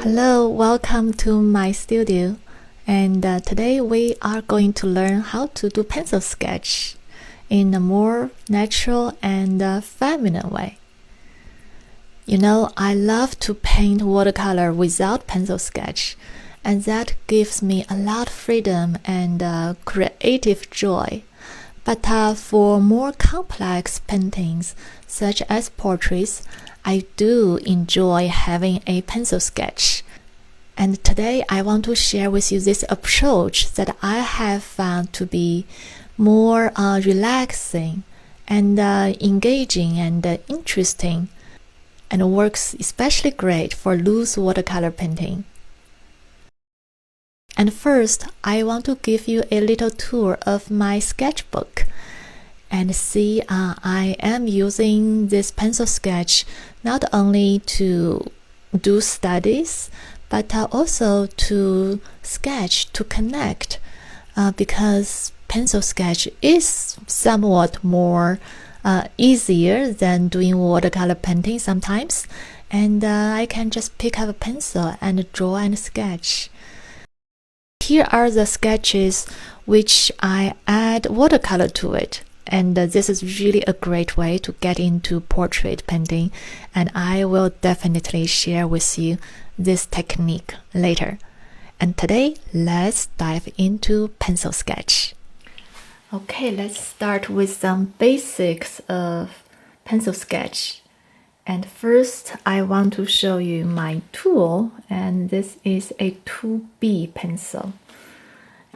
Hello, welcome to my studio. And today we are going to learn how to do pencil sketch in a more natural and feminine way. You know, I love to paint watercolor without pencil sketch, and that gives me a lot of freedom and creative joy. But for more complex paintings, such as portraits, I do enjoy having a pencil sketch. And today I want to share with you this approach that I have found to be more relaxing and engaging and interesting, and works especially great for loose watercolor painting. And first, I want to give you a little tour of my sketchbook. And see, I am using this pencil sketch not only to do studies, but also to sketch, to connect, because pencil sketch is somewhat more easier than doing watercolor painting sometimes. And I can just pick up a pencil and draw and sketch. Here are the sketches which I add watercolor to it. And this is really a great way to get into portrait painting, and I will definitely share with you this technique later. And today, let's dive into pencil sketch. Okay, let's start with some basics of pencil sketch. And first, I want to show you my tool, and this is a 2B pencil.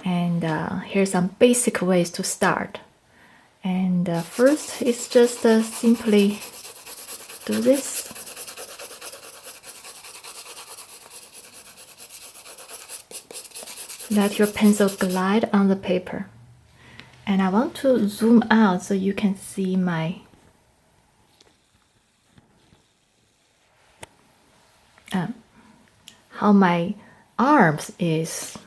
And here's some basic ways to start. And first, it's just simply do this. Let your pencil glide on the paper. And I want to zoom out so you can see how my arms is.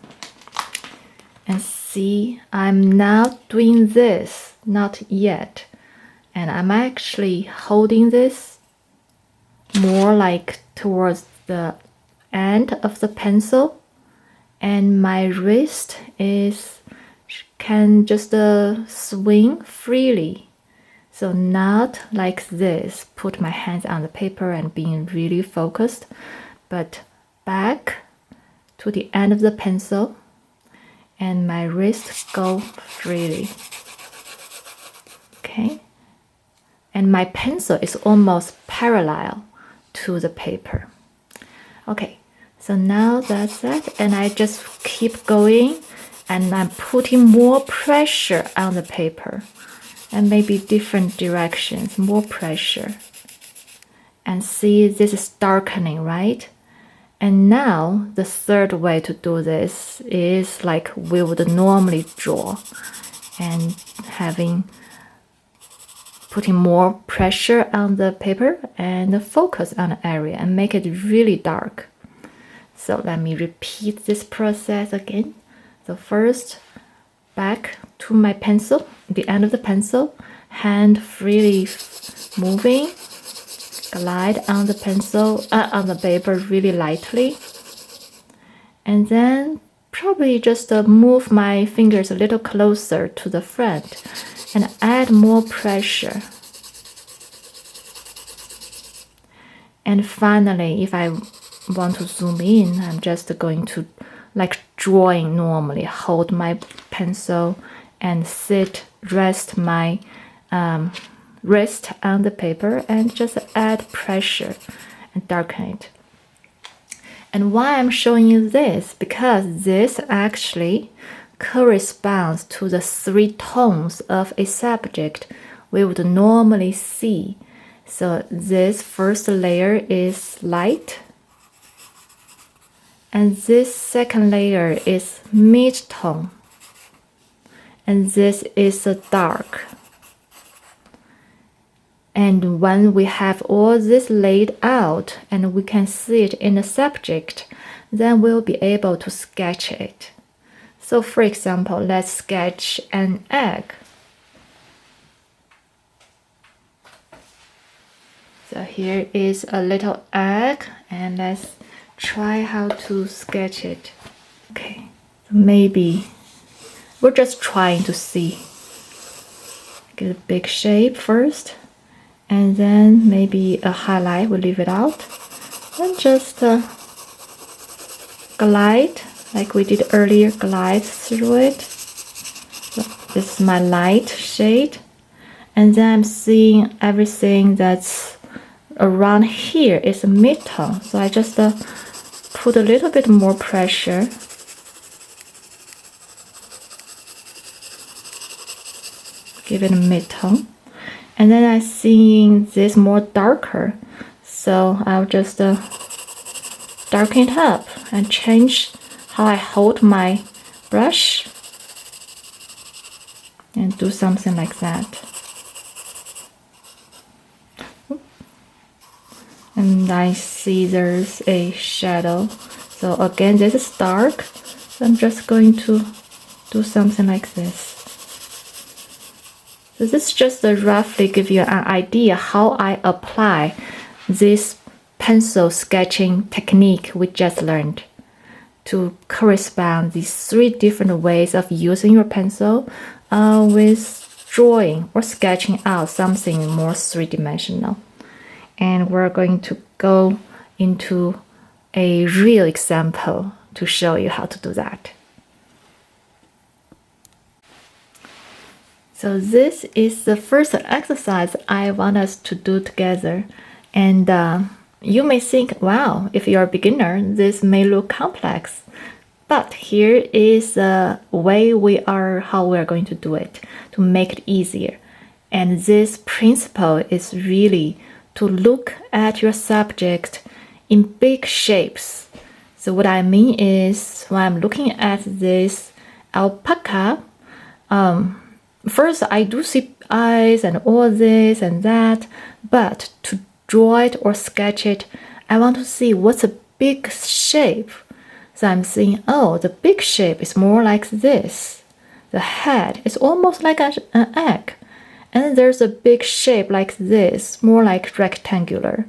And see, I'm now doing this, not yet. And I'm actually holding this more like towards the end of the pencil. And my wrist can just swing freely. So not like this, put my hands on the paper and being really focused, but back to the end of the pencil. And my wrist go freely. Okay, and my pencil is almost parallel to the paper. Okay, so now that's it, and I just keep going, and I'm putting more pressure on the paper, and maybe different directions, more pressure. And see, this is darkening, right? And now the third way to do this is like we would normally draw, and putting more pressure on the paper and focus on the area and make it really dark. So let me repeat this process again. So first, back to my pencil, the end of the pencil, hand freely moving. Glide on the pencil, on the paper really lightly. And then probably just move my fingers a little closer to the front and add more pressure. And finally, if I want to zoom in, I'm just going to, like drawing normally, hold my pencil and rest my wrist on the paper and just add pressure and darken it. And why I'm showing you this, because this actually corresponds to the 3 tones of a subject we would normally see. So this first layer is light, and this second layer is mid-tone, and this is dark. And when we have all this laid out and we can see it in the subject, then we'll be able to sketch it. So for example, let's sketch an egg. So here is a little egg, and let's try how to sketch it. Okay, maybe we're just trying to see. Get a big shape first, and then maybe a highlight, we'll leave it out. And just glide, like we did earlier, glide through it. So this is my light shade. And then I'm seeing everything that's around here is a mid-tone. So I just put a little bit more pressure. Give it a mid-tone. And then I'm seeing this more darker. So I'll just darken it up and change how I hold my brush and do something like that. And I see there's a shadow. So again, this is dark. So I'm just going to do something like this. So this just roughly give you an idea how I apply this pencil sketching technique we just learned to correspond these 3 different ways of using your pencil with drawing or sketching out something more 3-dimensional. And we're going to go into a real example to show you how to do that. So this is the first exercise I want us to do together. And you may think, wow, if you're a beginner, this may look complex. But here is the way how we're going to do it to make it easier. And this principle is really to look at your subject in big shapes. So what I mean is, when I'm looking at this alpaca, first I do see eyes and all this and that, but to draw it or sketch it, I want to see what's a big shape. So I'm seeing, oh, the big shape is more like this. The head is almost like an egg. And then there's a big shape like this, more like rectangular.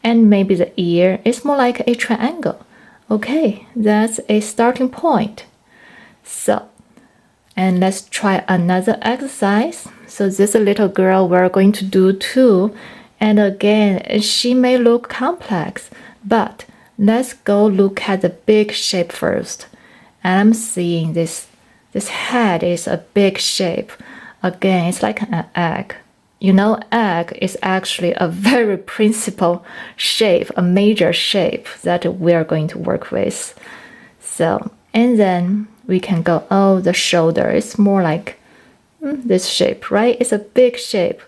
And maybe the ear is more like a triangle. Okay, that's a starting point. So, and let's try another exercise. So this little girl we're going to do too. And again, she may look complex, but let's go look at the big shape first. And I'm seeing this head is a big shape. Again, it's like an egg. You know, egg is actually a very principal shape, a major shape that we're going to work with. So, and then we can go, oh, the shoulder is more like this shape, right? It's a big shape.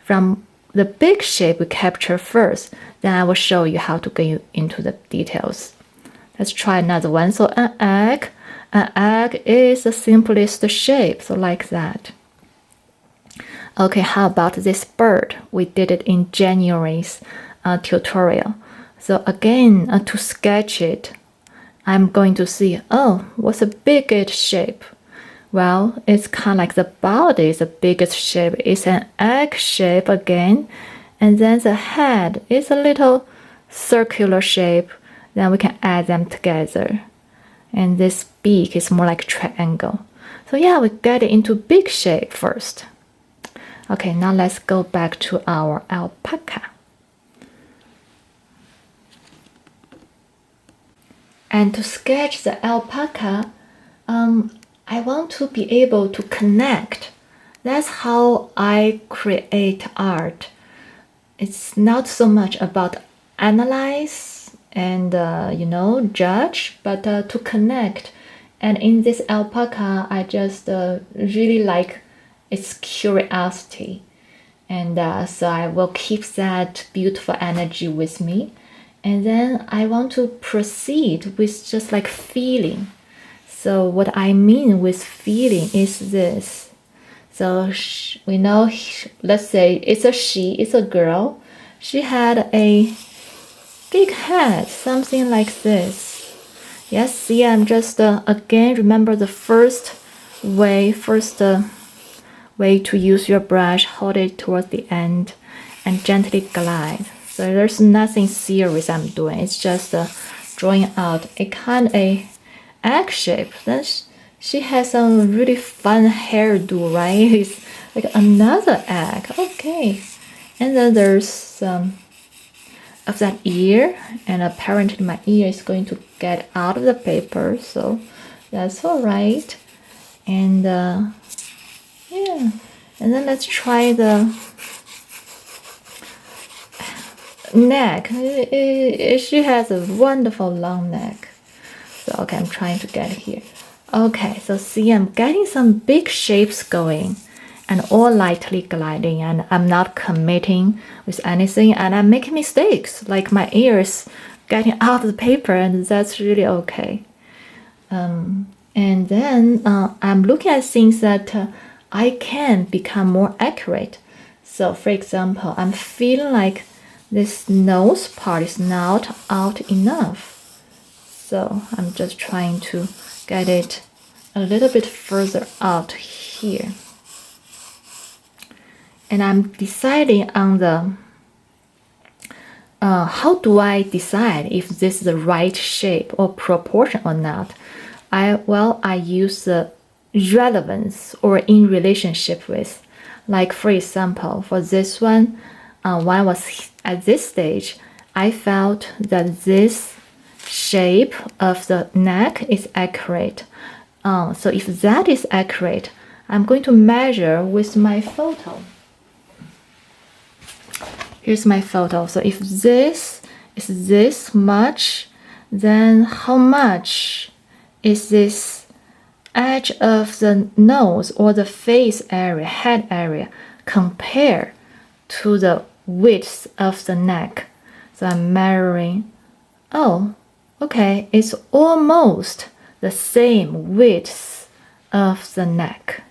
From the big shape we capture first, then I will show you how to go into the details. Let's try another one. So an egg is the simplest shape, so like that. Okay, how about this bird? We did it in January's tutorial. So again, to sketch it, I'm going to see, oh, what's the biggest shape? Well, it's kind of like the body is the biggest shape. It's an egg shape again. And then the head is a little circular shape. Then we can add them together. And this beak is more like a triangle. So yeah, we get it into big shape first. Okay, now let's go back to our alpaca. And to sketch the alpaca, I want to be able to connect. That's how I create art. It's not so much about analyze and judge, but to connect. And in this alpaca, I just really like its curiosity, and so I will keep that beautiful energy with me. And then I want to proceed with just like feeling. So what I mean with feeling is this. So we know, let's say it's a girl. She had a big head, something like this. Yes, see, I'm just again remember the first way to use your brush, hold it towards the end and gently glide. So there's nothing serious I'm doing. It's just drawing out a kind of a egg shape. Then she has some really fun hairdo, right? It's like another egg. Okay. And then there's some of that ear, and apparently my ear is going to get out of the paper, so that's all right. And yeah, and then let's try the neck. She has a wonderful long neck. So okay, I'm trying to get here. Okay, so see, I'm getting some big shapes going and all lightly gliding, and I'm not committing with anything, and I'm making mistakes, like my ears getting out of the paper, and that's really okay. And then I'm looking at things that I can become more accurate. So for example, I'm feeling like this nose part is not out enough. So I'm just trying to get it a little bit further out here. And I'm deciding on the how do I decide if this is the right shape or proportion or not? I use the relevance or in relationship with. Like for example, for this one, when I was at this stage, I felt that this shape of the neck is accurate. So if that is accurate, I'm going to measure with my photo. Here's my photo. So if this is this much, then how much is this edge of the nose or the face area, head area, compared to the width of the neck? So I'm measuring. Oh, okay, it's almost the same width of the neck.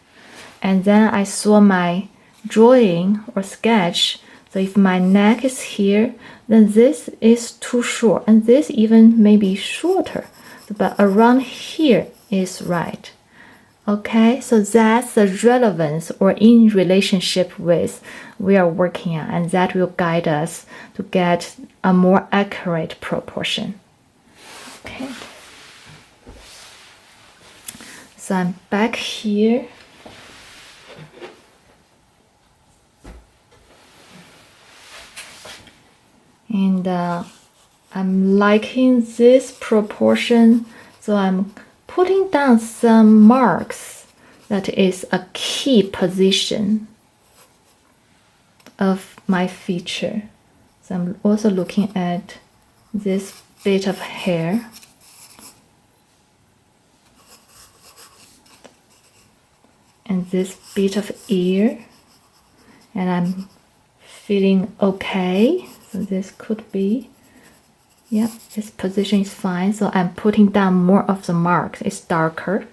And then I saw my drawing or sketch. So if my neck is here, then this is too short, and this even may be shorter. But around here is right. Okay, so that's the relevance or in relationship with we are working on, and that will guide us to get a more accurate proportion. Okay. So I'm back here. And I'm liking this proportion, so I'm putting down some marks that is a key position of my feature. So I'm also looking at this bit of hair. And this bit of ear. And I'm feeling okay. So this could be, yeah, this position is fine. So I'm putting down more of the marks. It's darker.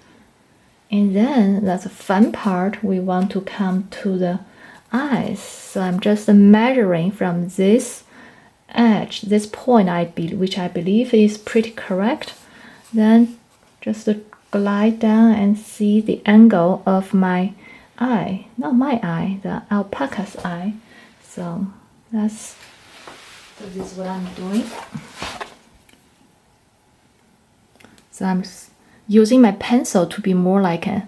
And then that's the fun part. We want to come to the eyes. So I'm just measuring from this edge, this point, which I believe is pretty correct. Then just glide down and see the angle of my eye. Not my eye, the alpaca's eye. So this is what I'm doing. So I'm using my pencil to be more like a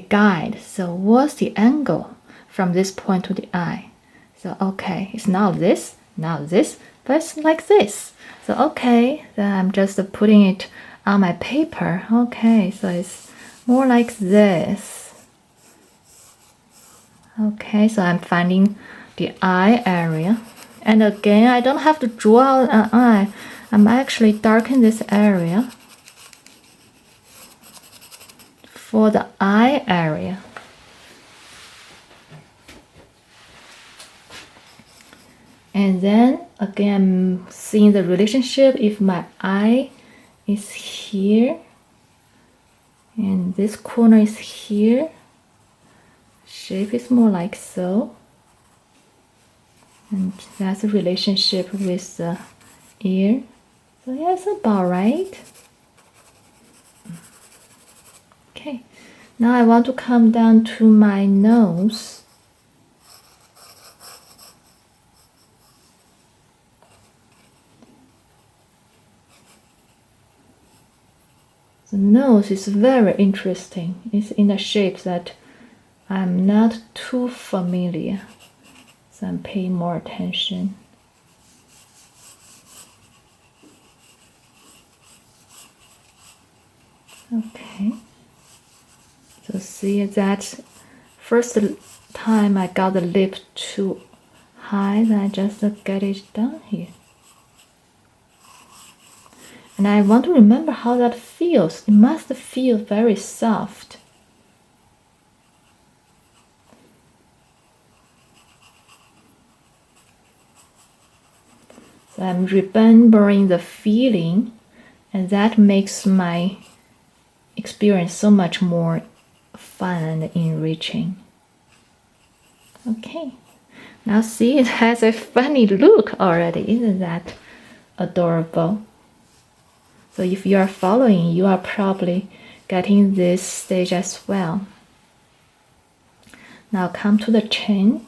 guide. So what's the angle from this point to the eye? So okay, it's not this, but it's like this. So okay, then I'm just putting it on my paper. Okay, so it's more like this. Okay, so I'm finding the eye area. And again, I don't have to draw out an eye. I'm actually darkening this area for the eye area. And then again, I'm seeing the relationship. If my eye is here and this corner is here, shape is more like so. And that's a relationship with the ear. So yeah, it's about right. Okay, now I want to come down to my nose. The nose is very interesting. It's in a shape that I'm not too familiar, so I'm paying more attention. Okay, so see that first time I got the lip too high, then I just get it down here. And I want to remember how that feels. It must feel very soft. So I'm remembering the feeling, and that makes my experience so much more fun and enriching. Okay, now see, it has a funny look already. Isn't that adorable? So if you are following, you are probably getting this stage as well. Now come to the chin.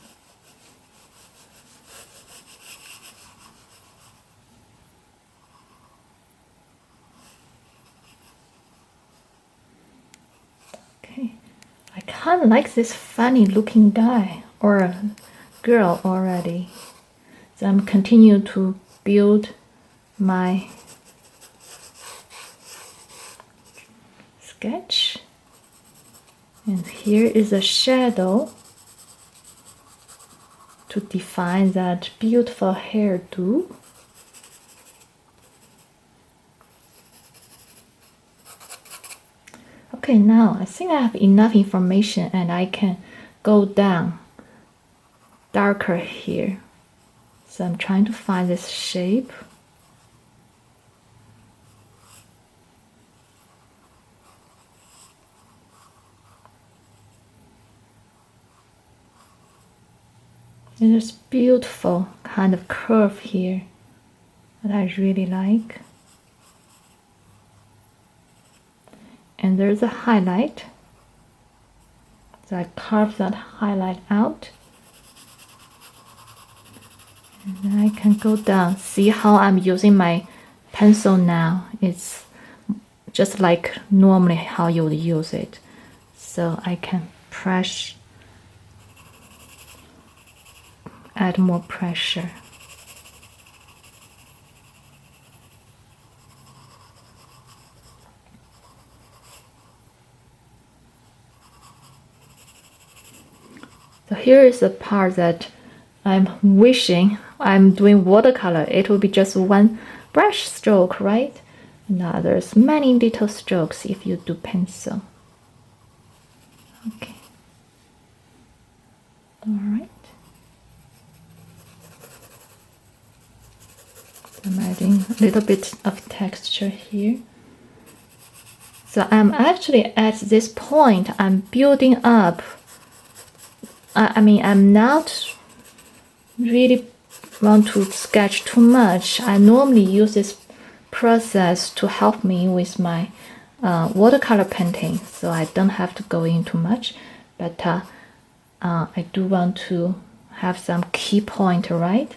Okay, I kind of like this funny looking guy or girl already. So I'm continuing to build my sketch. And here is a shadow to define that beautiful hairdo. Okay, now I think I have enough information and I can go down darker here. So I'm trying to find this shape. And there's beautiful kind of curve here that I really like. And there's a highlight. So I carve that highlight out. And then I can go down. See how I'm using my pencil now? It's just like normally how you would use it. So I can press, add more pressure. So here is the part that I'm wishing I'm doing watercolor. It will be just one brush stroke, right? Now there's many little strokes if you do pencil. Okay. All right. I'm adding a little bit of texture here. So I'm actually at this point, I'm building up. I'm not really want to sketch too much. I normally use this process to help me with my watercolor painting, so I don't have to go in too much. But I do want to have some key point, right?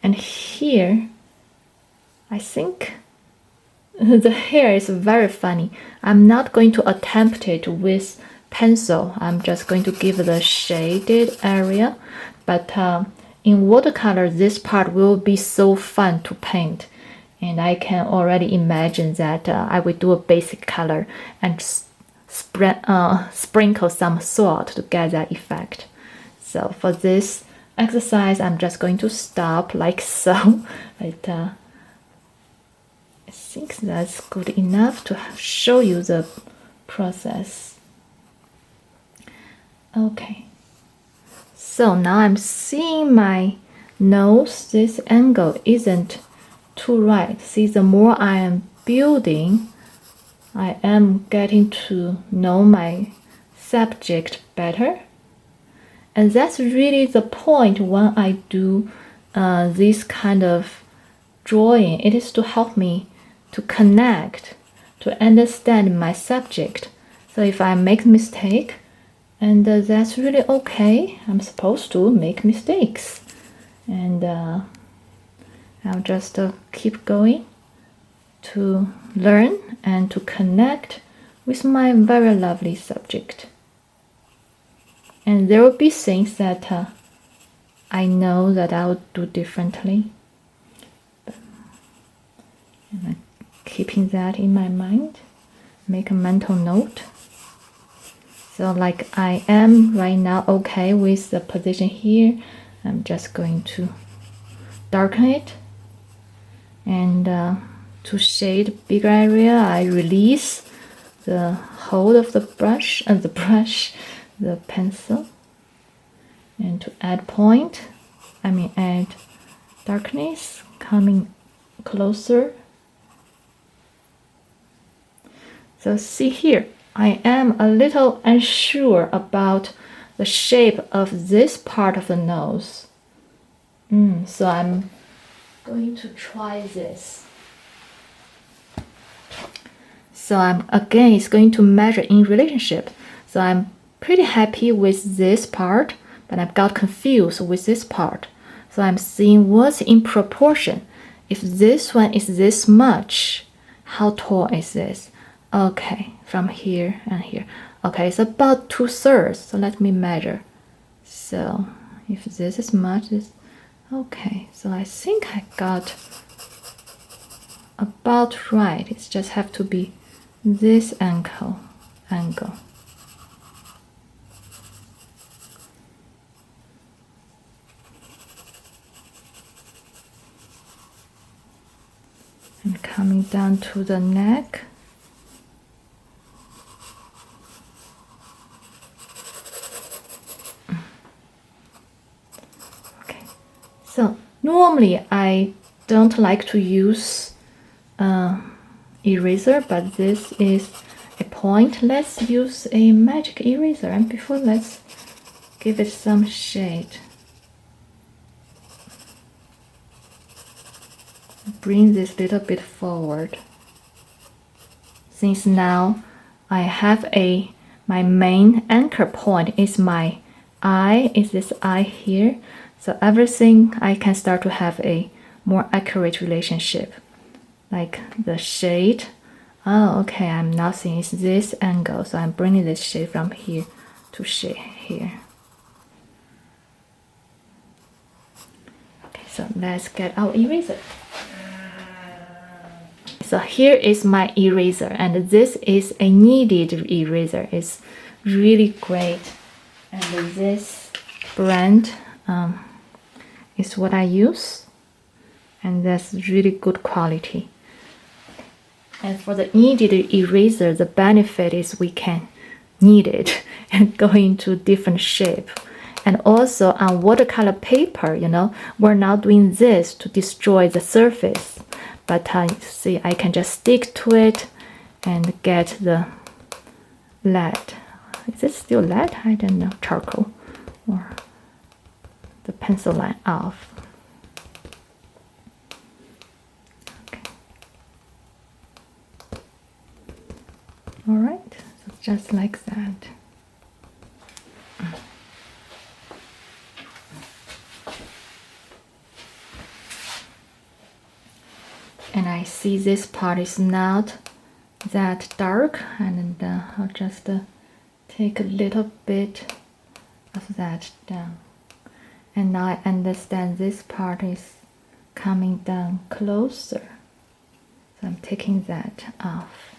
And here, I think the hair is very funny. I'm not going to attempt it with pencil. I'm just going to give the shaded area. But in watercolor, this part will be so fun to paint. And I can already imagine that I will do a basic color and sprinkle some salt to get that effect. So for this exercise, I'm just going to stop like so. But, I think that's good enough to show you the process. Okay, so now I'm seeing my nose. This angle isn't too right. See, the more I am building, I am getting to know my subject better. And that's really the point when I do this kind of drawing. It is to help me to connect, to understand my subject. So if I make mistake, and that's really okay. I'm supposed to make mistakes. And I'll just keep going to learn and to connect with my very lovely subject. And there will be things that I know that I'll do differently. And I'm keeping that in my mind, make a mental note. So like I am right now okay with the position here. I'm just going to darken it. And to shade bigger area, I release the hold of the brush and the pencil. And to add point, add darkness, coming closer. So see here, I am a little unsure about the shape of this part of the nose. So I'm going to try this. So again, it's going to measure in relationship. So I'm pretty happy with this part, but I've got confused with this part. So I'm seeing what's in proportion. If this one is this much, how tall is this? Okay, from here and here. Okay, it's about 2/3. So let me measure. So if this is much, okay. So I think I got about right. It just have to be this angle. And coming down to the neck. Okay. So normally I don't like to use eraser, but this is a point. Let's use a magic eraser, and before let's give it some shade. Bring this little bit forward. Since now I have my main anchor point is my eye, is this eye here. So everything I can start to have a more accurate relationship. Like the shade. Oh, okay, I'm now seeing it's this angle. So I'm bringing this shade from here to shade here. Okay, so let's get our eraser. So here is my eraser, and this is a kneaded eraser. It's really great, and this brand is what I use, and that's really good quality. And for the kneaded eraser, the benefit is we can knead it and go into different shape. And also on watercolor paper, we're not doing this to destroy the surface. But see, I can just stick to it and get the lead. Is it still lead? I don't know. Charcoal or the pencil line off. Okay. All right, so just like that. And I see this part is not that dark, and I'll just take a little bit of that down. And now I understand this part is coming down closer. So I'm taking that off.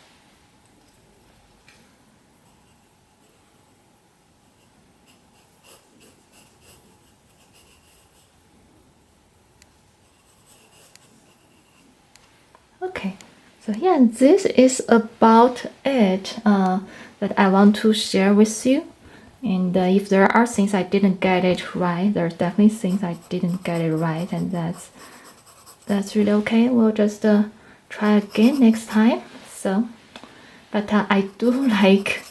Okay, so yeah, this is about it that I want to share with you. And if there are things I didn't get it right, there's definitely things I didn't get it right, and that's really okay. We'll just try again next time. So, but I do like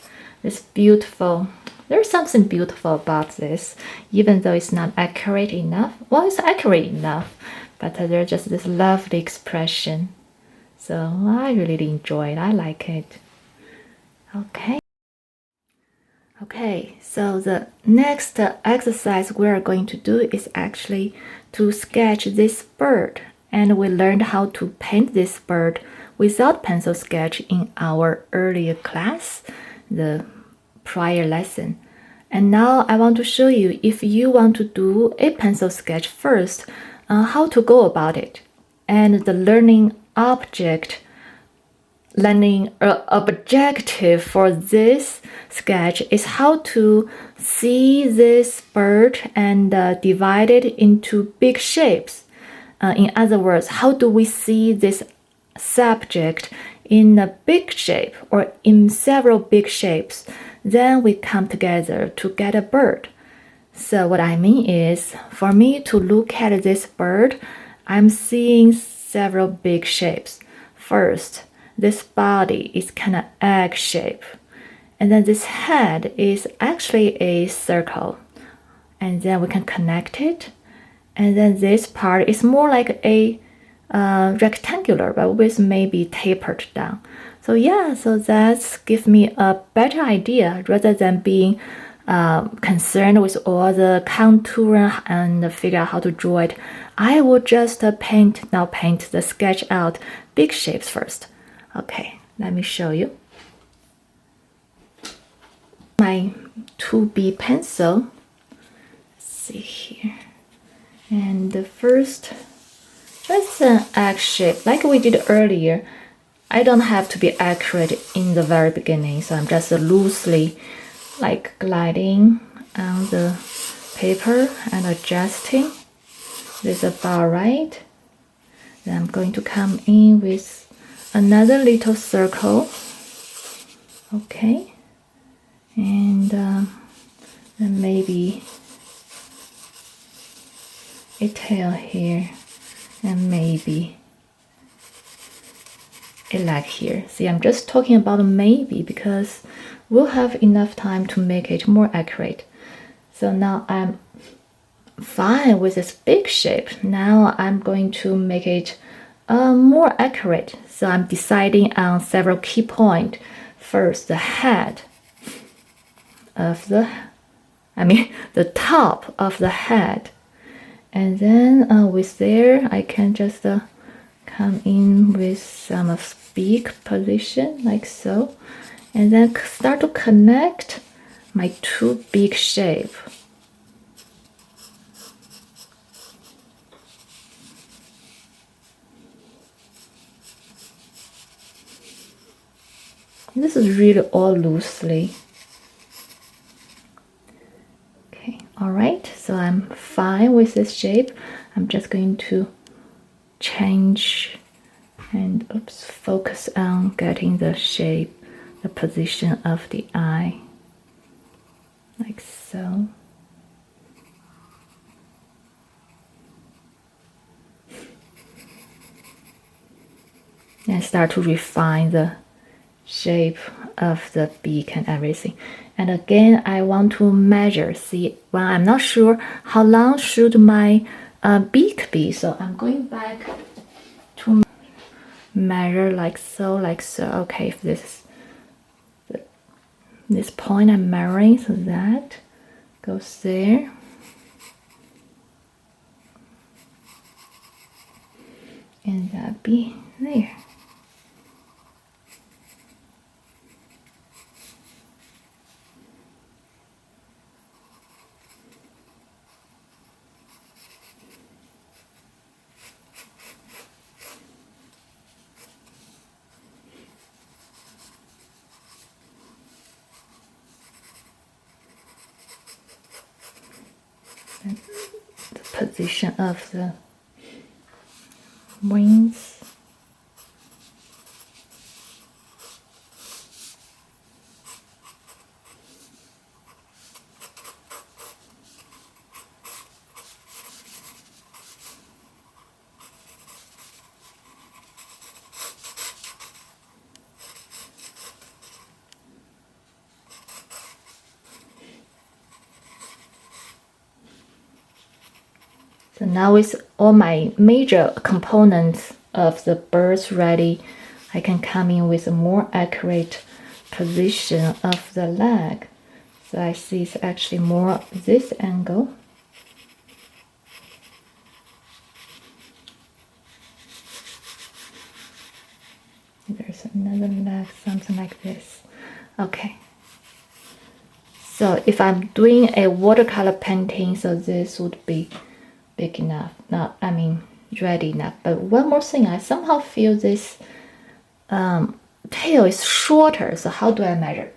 this beautiful. There's something beautiful about this, even though it's not accurate enough. Well, it's accurate enough, but there's just this lovely expression. So I really enjoy it. I like it. Okay. Okay, so the next exercise we're going to do is actually to sketch this bird. And we learned how to paint this bird without pencil sketch in our earlier class, the prior lesson. And now I want to show you, if you want to do a pencil sketch first, how to go about it. And the learning objective for this sketch is how to see this bird and divide it into big shapes. In other words, how do we see this subject in a big shape or in several big shapes? Then we come together to get a bird. So what I mean is, for me to look at this bird, I'm seeing several big shapes. First, this body is kind of egg shape. And then this head is actually a circle. And then we can connect it. And then this part is more like a rectangular, but with maybe tapered down. So yeah, so that gives me a better idea rather than being concerned with all the contour and figure out how to draw it. I will just paint the sketch out big shapes first. Okay, let me show you. My 2B pencil. Let's see here. And the first, just an egg shape like we did earlier. I don't have to be accurate in the very beginning, so I'm just loosely like gliding on the paper and adjusting. This is about right. Then I'm going to come in with another little circle. Okay. And then maybe a tail here, and maybe a leg here. See, I'm just talking about maybe because we'll have enough time to make it more accurate. So now I'm fine with this big shape. Now I'm going to make it more accurate. So I'm deciding on several key points. First, the head of the top of the head. And then with there, I can just come in with some beak position like so, and then start to connect my two big shape. This is really all loosely. Okay, all right, so I'm fine with this shape. I'm just going to change and focus on getting the shape, the position of the eye, like so. And start to refine the shape of the beak and everything. And again, I want to measure. See, when I'm not sure how long should my beak be, so I'm going back to measure like so, like so. Okay, if this point I'm measuring, so that goes there. And that be there. And the position of the wings. So now with all my major components of the birds ready, I can come in with a more accurate position of the leg. So I see it's actually more this angle. another left, something like this. Okay. So if I'm doing a watercolor painting, so this would be big enough. Ready enough. But one more thing, I somehow feel this tail is shorter. So how do I measure?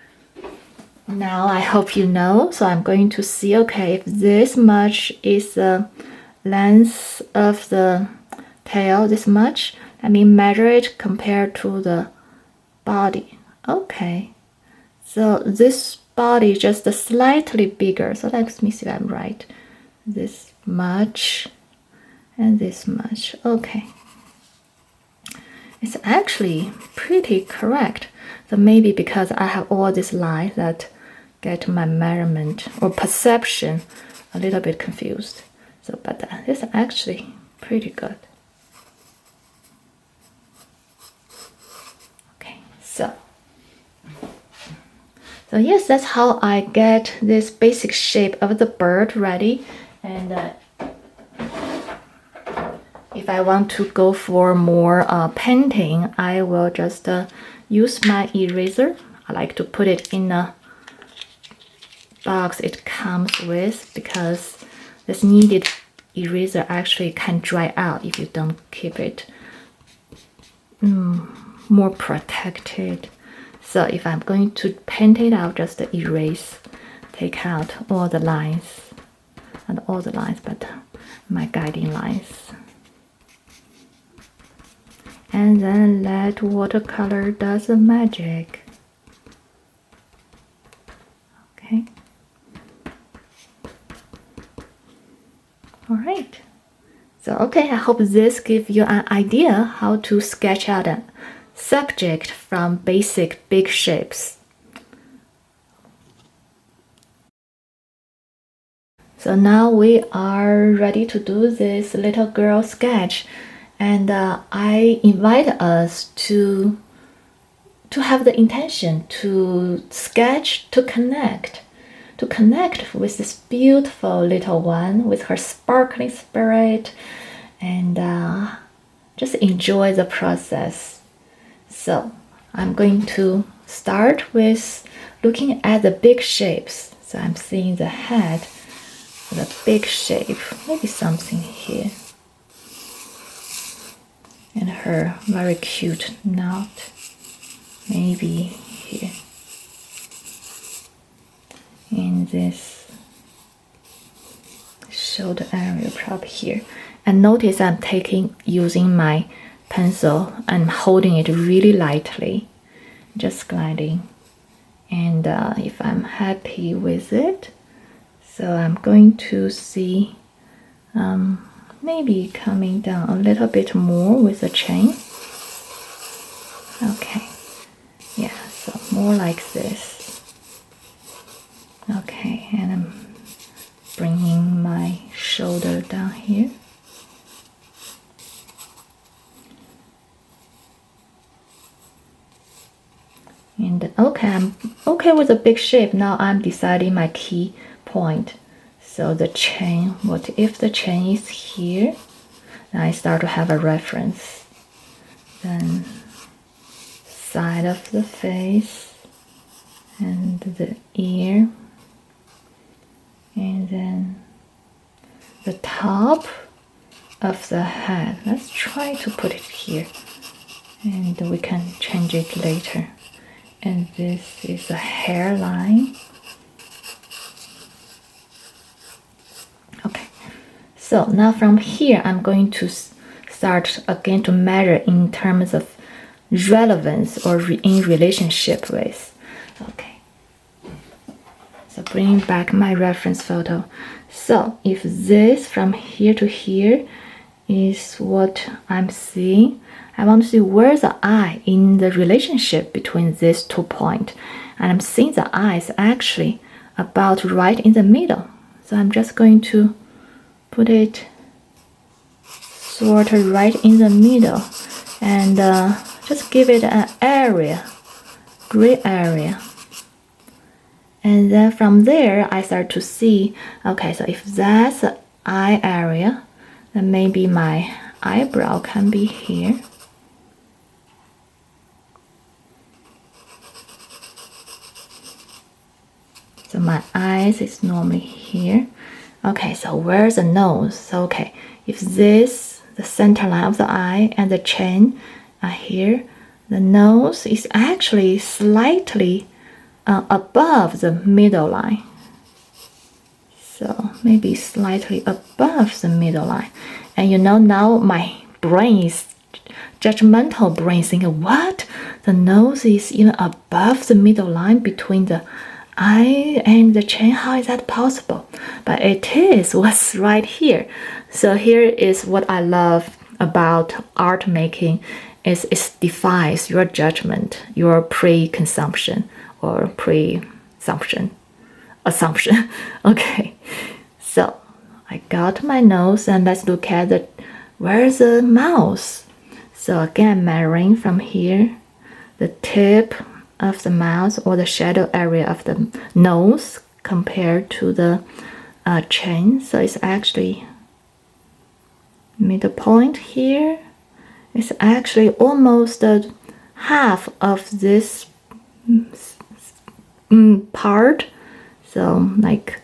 Now I hope you know. So I'm going to see, okay, if this much is the length of the tail, this much, let me measure it compared to the body. Okay. So this body is just slightly bigger. So let me see if I'm right. This much and this much. Okay. It's actually pretty correct. So maybe because I have all these lines that get my measurement or perception a little bit confused. So, but this is actually pretty good. Okay, so yes, that's how I get this basic shape of the bird ready. And if I want to go for more painting, I will just use my eraser. I like to put it in a box it comes with, because this kneaded eraser actually can dry out if you don't keep it more protected. So if I'm going to paint it, I'll just erase, take out all the lines, not all the lines, but my guiding lines. And then let watercolor does the magic. Okay. All right. So, okay, I hope this gives you an idea how to sketch out a subject from basic big shapes. So now we are ready to do this little girl sketch. And I invite us to have the intention to sketch, to connect with this beautiful little one, with her sparkling spirit, and just enjoy the process. So I'm going to start with looking at the big shapes. So I'm seeing the head, the big shape, maybe something here. And her very cute knot, maybe here. In this shoulder area, probably here. And notice I'm using my pencil and holding it really lightly, just gliding. And if I'm happy with it, so I'm going to see maybe coming down a little bit more with the chain. Okay, yeah, so more like this. Okay, and I'm bringing my shoulder down here. And okay, I'm okay with the big shape. Now I'm deciding my key point. So the chain, what if the chain is here? Then I start to have a reference. Then side of the face and the ear. And then the top of the head. Let's try to put it here. And we can change it later. And this is a hairline. Okay, so now from here I'm going to start again to measure in terms of relevance or in relationship with. Okay, so bringing back my reference photo. So if this from here to here is what I'm seeing, I want to see where's the eye in the relationship between these 2 points. And I'm seeing the eye is actually about right in the middle. So I'm just going to put it sort of right in the middle and just give it an area, gray area. And then from there, I start to see, okay, so if that's the eye area, then maybe my eyebrow can be here. So my eyes is normally here. Okay, so where's the nose? So okay, if this, the center line of the eye and the chin are here, the nose is actually slightly above the middle line. So maybe slightly above the middle line. And you know, now my brain is judgmental brain thinking, what? The nose is even above the middle line between the eye and the chin. How is that possible? But it is what's right here. So here is what I love about art making is it defies your judgment, your pre-consumption or pre-assumption. Okay, so I got my nose and let's look at the where's the mouth. So again, measuring from here, the tip of the mouth or the shadow area of the nose compared to the chin. So it's actually middle point here. It's actually almost half of this part. So like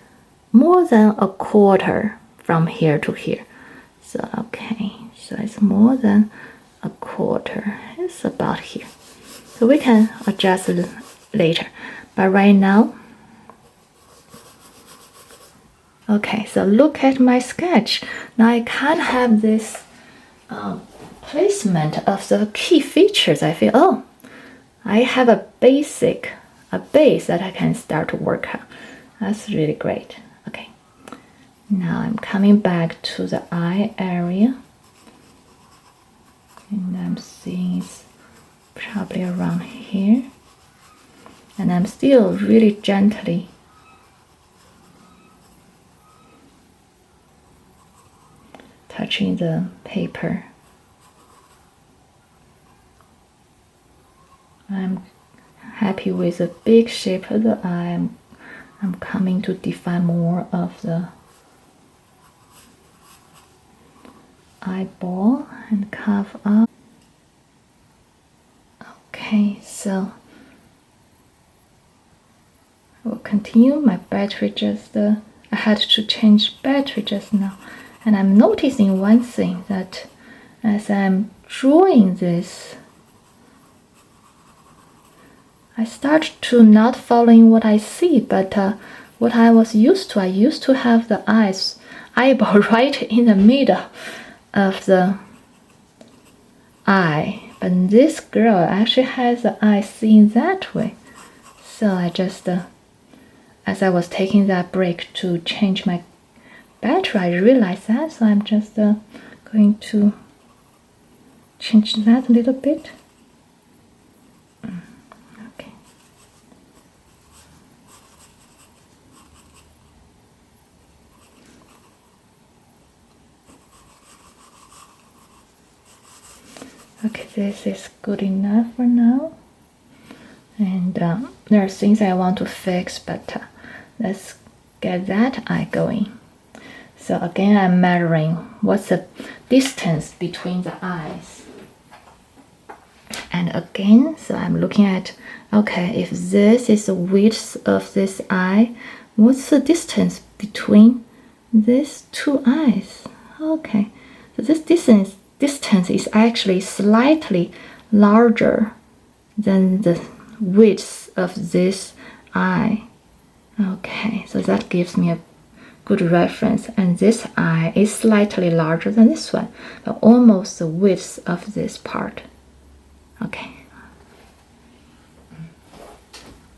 more than a quarter from here to here. So okay, so it's more than a quarter. It's about here. So we can adjust it later. But right now, okay, so look at my sketch. Now I can't have this placement of the key features. I feel, oh, I have a base that I can start to work on. That's really great. Okay, now I'm coming back to the eye area. And I'm seeing it's probably around here. And I'm still really gently touching the paper. I'm happy with the big shape of the eye. I'm coming to define more of the eyeball and carve up. Okay, so I will continue. My battery just, I had to change battery just now. And I'm noticing one thing that as I'm drawing this, I start to not following what I see, but what I was used to. I used to have the eyeball right in the middle of the eye, but this girl actually has the eye seen that way. So I just, as I was taking that break to change my battery, I realized that, so I'm just going to change that a little bit. Okay. Okay, this is good enough for now. And there are things I want to fix, but let's get that eye going. So again, I'm measuring what's the distance between the eyes. And again, so I'm looking at, okay, if this is the width of this eye, what's the distance between these two eyes? Okay, so this distance is actually slightly larger than the width of this eye. Okay, so that gives me a good reference, and this eye is slightly larger than this one, but almost the width of this part. Okay,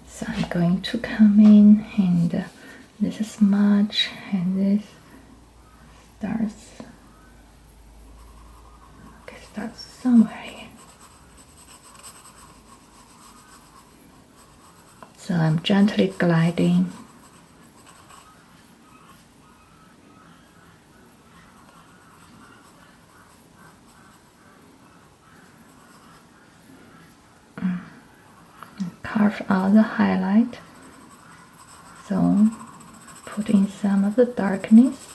so I'm going to come in, and this is much, and this starts somewhere here. So I'm gently gliding. Carve out the highlight. So put in some of the darkness.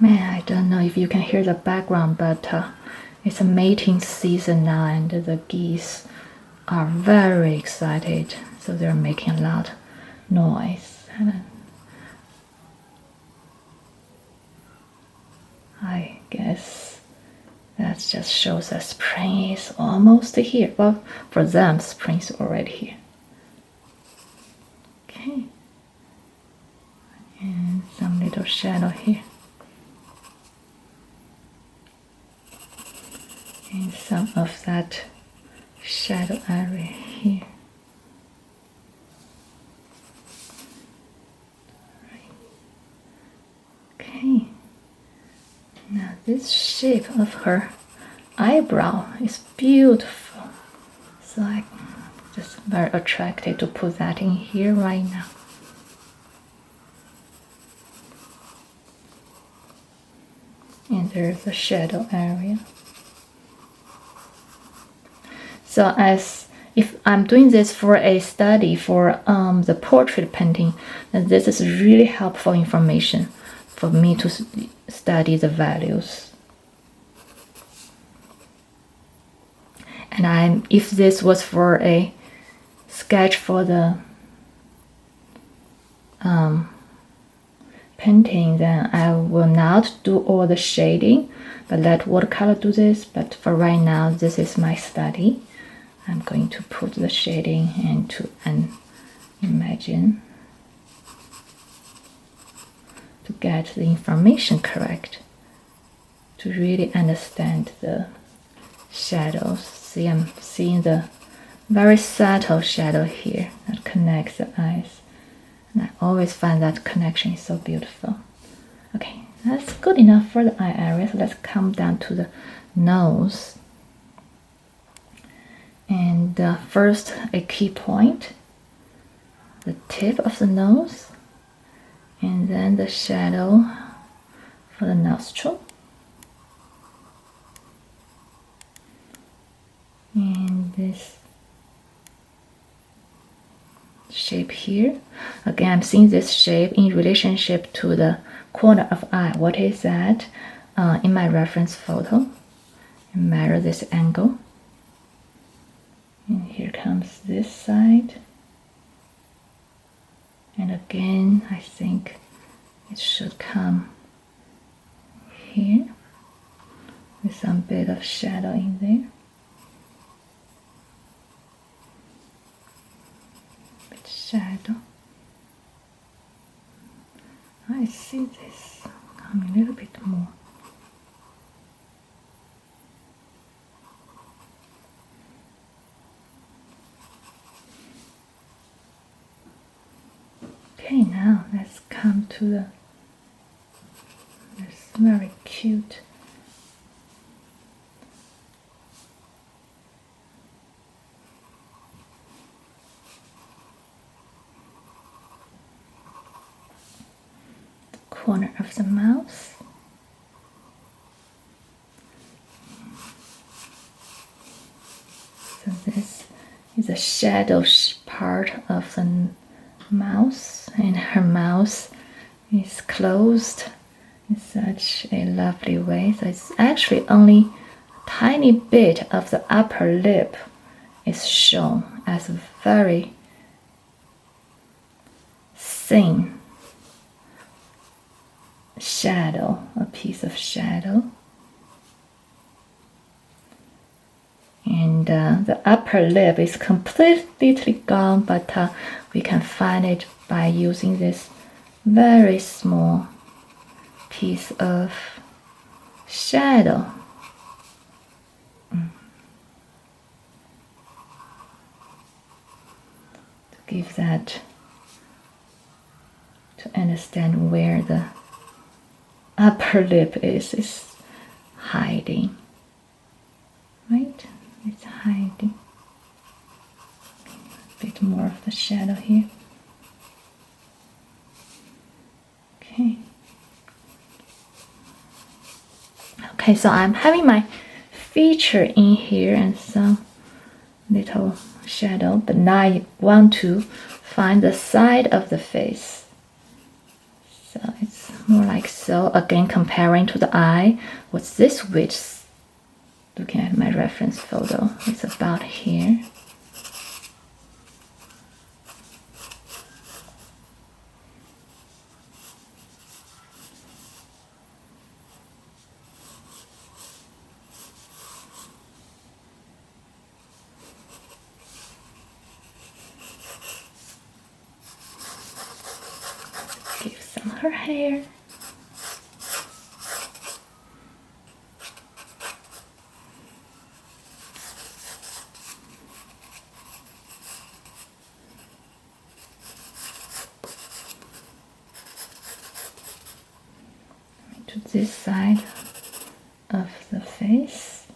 Man, I don't know if you can hear the background, but it's a mating season now, and the geese are very excited, so they're making a lot of noise. And I guess that just shows that spring is almost here. Well, for them, spring's already here. Okay. And some little shadow here. And some of that shadow area here. Right. Okay. Now this shape of her eyebrow is beautiful. So I'm just very attracted to put that in here right now. And there's a shadow area. So as if I'm doing this for a study for the portrait painting, then this is really helpful information for me to study the values. And if this was for a sketch for the painting, then I will not do all the shading, but let watercolor do this. But for right now, this is my study. I'm going to put the shading into an imagine to get the information correct, to really understand the shadows. See, I'm seeing the very subtle shadow here that connects the eyes. And I always find that connection is so beautiful. Okay, that's good enough for the eye area. So let's come down to the nose. And first, a key point, the tip of the nose, and then the shadow for the nostril. And this shape here. Again, I'm seeing this shape in relationship to the corner of eye. What is that? In my reference photo, and measure this angle. And here comes this side. And again, I think it should come here with some bit of shadow in there. Bit shadow. I see this coming a little bit more. Okay, now let's come to this very cute corner of the mouth. So this is a shadow part of the mouth, and her mouth is closed in such a lovely way. So it's actually only a tiny bit of the upper lip is shown as a very thin shadow, a piece of shadow. And the upper lip is completely gone, but we can find it by using this very small piece of shadow. To give that, to understand where the upper lip is hiding. Right? It's hiding. A bit more of the shadow here. Okay. Okay, so I'm having my feature in here and some little shadow, but now I want to find the side of the face. So it's more like so. Again, comparing to the eye, what's this width? Looking at my reference photo, it's about here. Give some her hair. To this side of the face.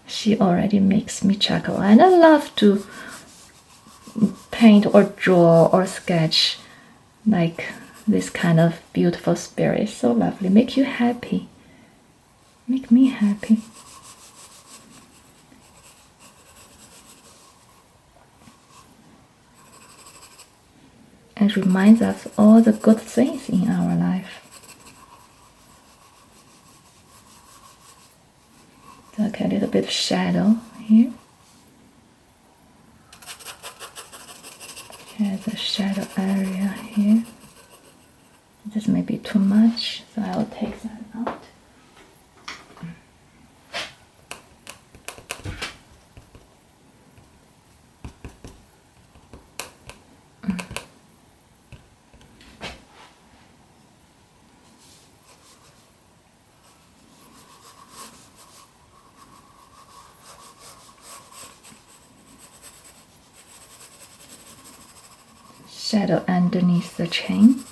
She already makes me chuckle, and I love to paint or draw or sketch like this kind of beautiful spirit. So lovely, make you happy, make me happy. And reminds us all the good things in our life. Okay, a little bit of shadow here. Here's a shadow area here. This may be too much, so I will take that out. Shadow underneath the chain.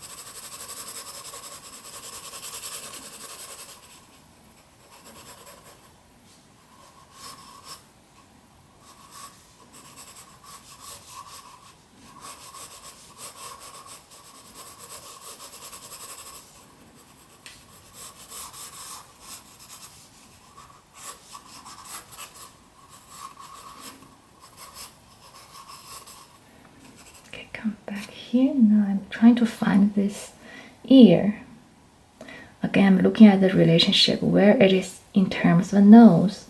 Come back here. Now I'm trying to find this ear. Again, I'm looking at the relationship where it is in terms of the nose.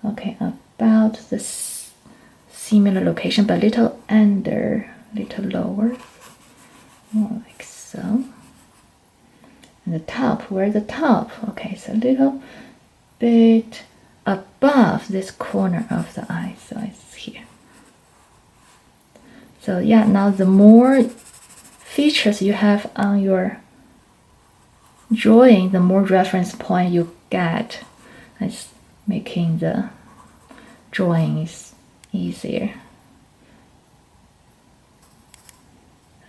Okay, about the similar location, but a little under, little lower, more like so. And the top, where's the top? Okay, it's a little bit above this corner of the eye, so it's here. So yeah, now the more features you have on your drawing, the more reference point you get. It's making the drawings easier.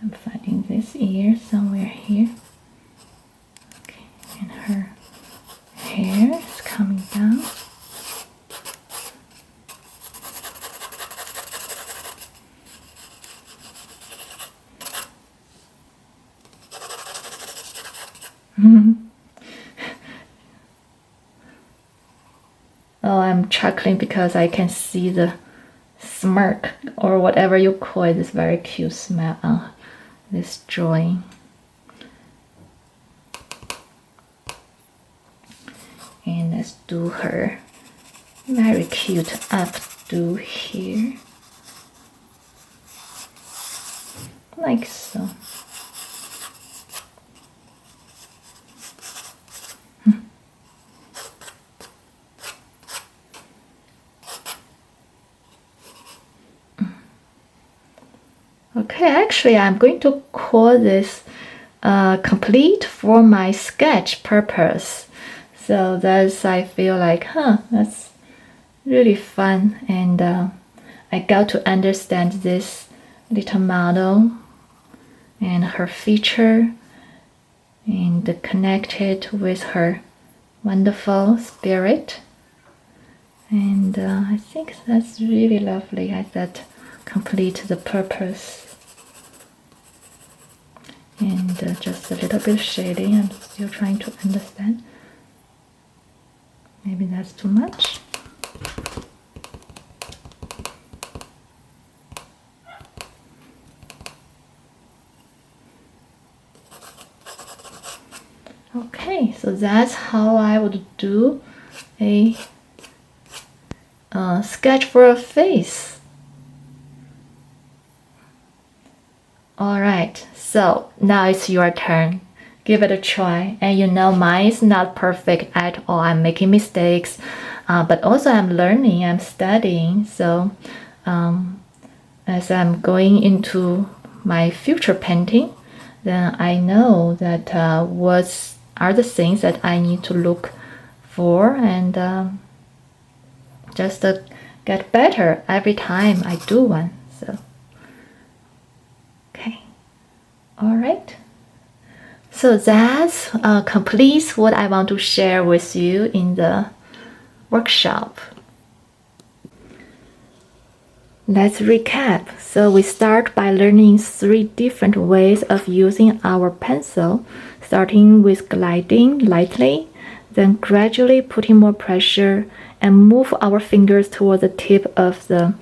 I'm finding this ear somewhere here. Okay, and her hair is coming down. Oh, I'm chuckling because I can see the smirk or whatever you call it, this very cute smile on this drawing. And let's do her very cute updo here, like so. Okay, actually I'm going to call this complete for my sketch purpose. So that's, I feel like, that's really fun, and I got to understand this little model and her feature and connect it with her wonderful spirit. And I think that's really lovely. That complete the purpose. And just a little bit shading. I'm still trying to understand. Maybe that's too much. Okay, so that's how I would do a sketch for a face. Alright, so now it's your turn. Give it a try. And you know, mine is not perfect at all. I'm making mistakes, but also I'm learning, I'm studying. So as I'm going into my future painting, then I know that what are the things that I need to look for, and just get better every time I do one. So okay, all right. So that completes what I want to share with you in the workshop. Let's recap. So we start by learning 3 different ways of using our pencil, starting with gliding lightly, then gradually putting more pressure and move our fingers toward the tip of the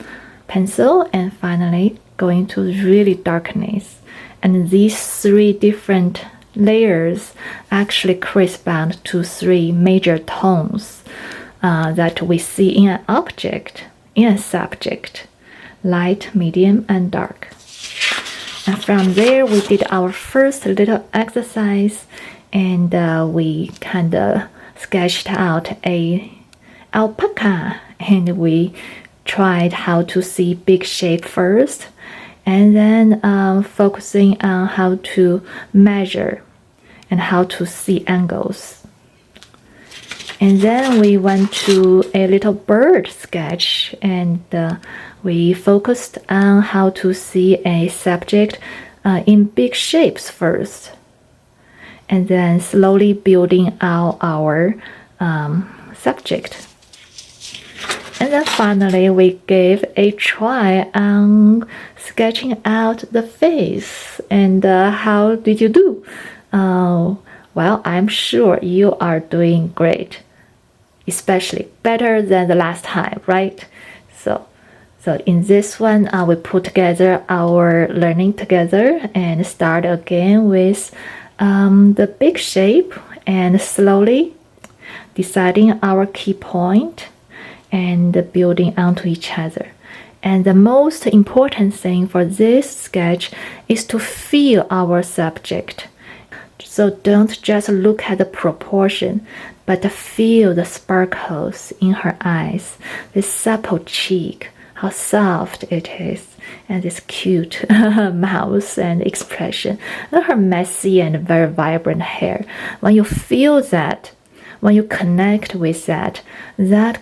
pencil, and finally going to really darkness. And these 3 different layers actually correspond to 3 major tones that we see in an object, in a subject: light, medium, and dark. And from there, we did our first little exercise, and we kind of sketched out a alpaca, and we tried how to see big shape first, and then focusing on how to measure and how to see angles. And then we went to a little bird sketch, and we focused on how to see a subject in big shapes first, and then slowly building out our subject. And then finally, we gave a try on sketching out the face. And how did you do? Well, I'm sure you are doing great, especially better than the last time, right? So in this one, we put together our learning together and start again with the big shape, and slowly deciding our key point and building onto each other. And the most important thing for this sketch is to feel our subject. So don't just look at the proportion, but feel the sparkles in her eyes, this supple cheek, how soft it is, and this cute mouth and expression, and her messy and very vibrant hair. When you feel that, when you connect with that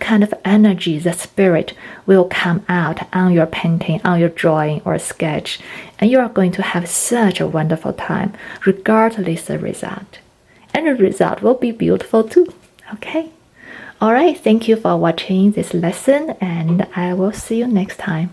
kind of energy, the spirit will come out on your painting, on your drawing or sketch, and you are going to have such a wonderful time, regardless of the result. And the result will be beautiful too. Okay? Alright, thank you for watching this lesson, and I will see you next time.